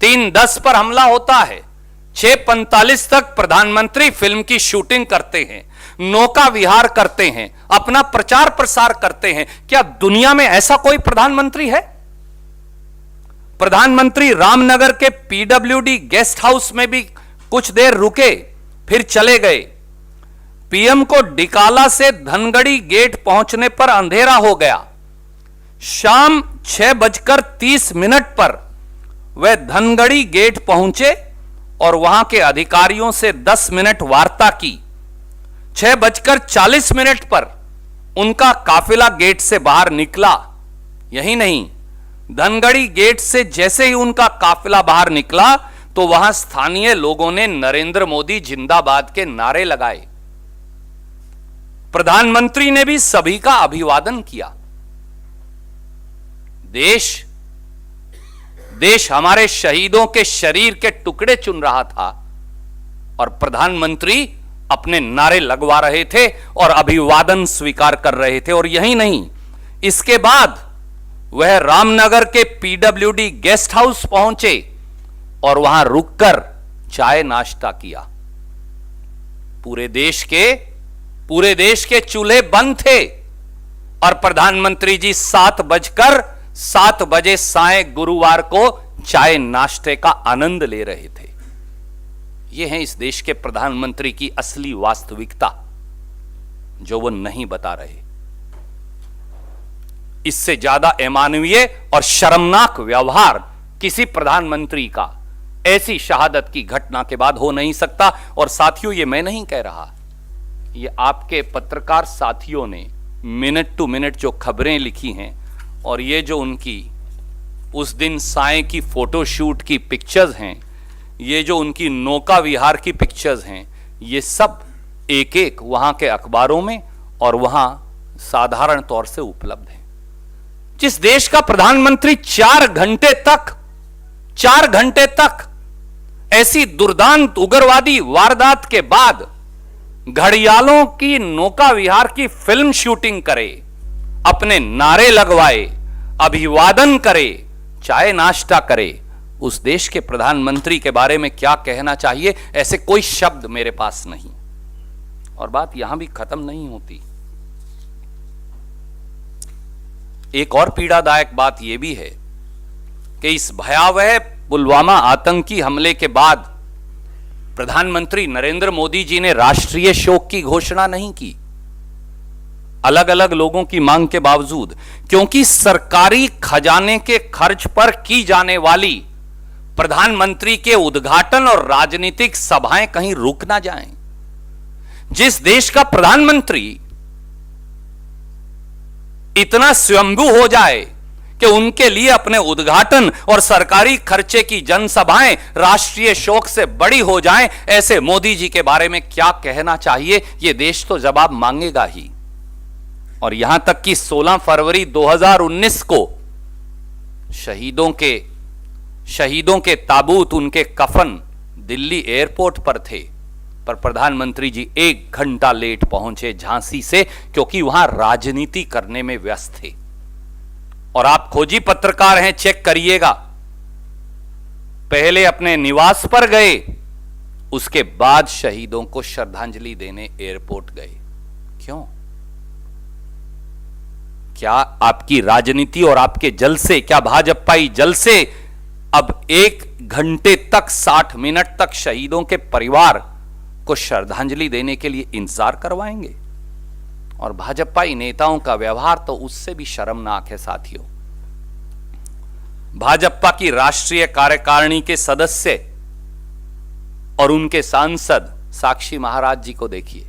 3:10 पर हमला होता है, 6:45 तक प्रधानमंत्री फिल्म की शूटिंग करते हैं, नौका विहार करते हैं, अपना प्रचार प्रसार करते हैं। क्या दुनिया में ऐसा कोई प्रधानमंत्री है? प्रधानमंत्री रामनगर के पीडब्ल्यूडी गेस्ट हाउस में भी कुछ देर रुके, फिर चले गए। पीएम को डिकाला से धनगढ़ी गेट पहुंचने पर अंधेरा हो गया। शाम 6:30 पर वह धनगढ़ी गेट पहुंचे और वहां के अधिकारियों से 10 मिनट वार्ता की। 6:40 पर उनका काफिला गेट से बाहर निकला। यही नहीं, धनगढ़ी गेट से जैसे ही उनका काफिला बाहर निकला तो वहां स्थानीय लोगों ने नरेंद्र मोदी जिंदाबाद के नारे लगाए। प्रधानमंत्री ने भी सभी का अभिवादन किया। देश हमारे शहीदों के शरीर के टुकड़े चुन रहा था और प्रधानमंत्री अपने नारे लगवा रहे थे और अभिवादन स्वीकार कर रहे थे। और यही नहीं, इसके बाद वह रामनगर के पीडब्ल्यूडी गेस्ट हाउस पहुंचे और वहां रुककर चाय नाश्ता किया। पूरे देश के चूल्हे बंद थे और प्रधानमंत्री जी 7 बजे साय गुरुवार को चाय नाश्ते का आनंद ले रहे थे। यह है इस देश के प्रधानमंत्री की असली वास्तविकता, जो वो नहीं बता रहे। इससे ज्यादा अमानवीय और शर्मनाक व्यवहार किसी प्रधानमंत्री का ऐसी शहादत की घटना के बाद हो नहीं सकता। और साथियों, ये मैं नहीं कह रहा, ये आपके पत्रकार साथियों ने मिनट टू मिनट जो खबरें लिखी हैं और ये जो उनकी उस दिन साय की फोटोशूट की पिक्चर्स हैं, ये जो उनकी नौका विहार की पिक्चर्स हैं, ये सब एक एक वहां के अखबारों में और वहां साधारण तौर से उपलब्ध हैं। जिस देश का प्रधानमंत्री 4 घंटे तक ऐसी दुर्दांत उग्रवादी वारदात के बाद घड़ियालों की नौका विहार की फिल्म शूटिंग करे, अपने नारे लगवाए, अभिवादन करे, चाय नाश्ता करे, उस देश के प्रधानमंत्री के बारे में क्या कहना चाहिए, ऐसे कोई शब्द मेरे पास नहीं। और बात यहां भी खत्म नहीं होती। एक और पीड़ादायक बात यह भी है कि इस भयावह पुलवामा आतंकी हमले के बाद प्रधानमंत्री नरेंद्र मोदी जी ने राष्ट्रीय शोक की घोषणा नहीं की, अलग अलग लोगों की मांग के बावजूद, क्योंकि सरकारी खजाने के खर्च पर की जाने वाली प्रधानमंत्री के उद्घाटन और राजनीतिक सभाएं कहीं रुक ना जाएं। जिस देश का प्रधानमंत्री इतना स्वयंभू हो जाए कि उनके लिए अपने उद्घाटन और सरकारी खर्चे की जनसभाएं राष्ट्रीय शोक से बड़ी हो जाएं, ऐसे मोदी जी के बारे में क्या कहना चाहिए, यह देश तो जवाब मांगेगा ही। और यहां तक कि 16 फरवरी 2019 को शहीदों के ताबूत, उनके कफन दिल्ली एयरपोर्ट पर थे, पर प्रधानमंत्री जी 1 घंटा लेट पहुंचे झांसी से, क्योंकि वहां राजनीति करने में व्यस्त थे। और आप खोजी पत्रकार हैं, चेक करिएगा, पहले अपने निवास पर गए, उसके बाद शहीदों को श्रद्धांजलि देने एयरपोर्ट गए। क्यों? क्या आपकी राजनीति और आपके जलसे, क्या भाजपाई जलसे अब 1 घंटे तक 60 मिनट तक शहीदों के परिवार को श्रद्धांजलि देने के लिए इंतजार करवाएंगे? और भाजपाई नेताओं का व्यवहार तो उससे भी शर्मनाक है साथियों। भाजपा की राष्ट्रीय कार्यकारिणी के सदस्य और उनके सांसद साक्षी महाराज जी को देखिए,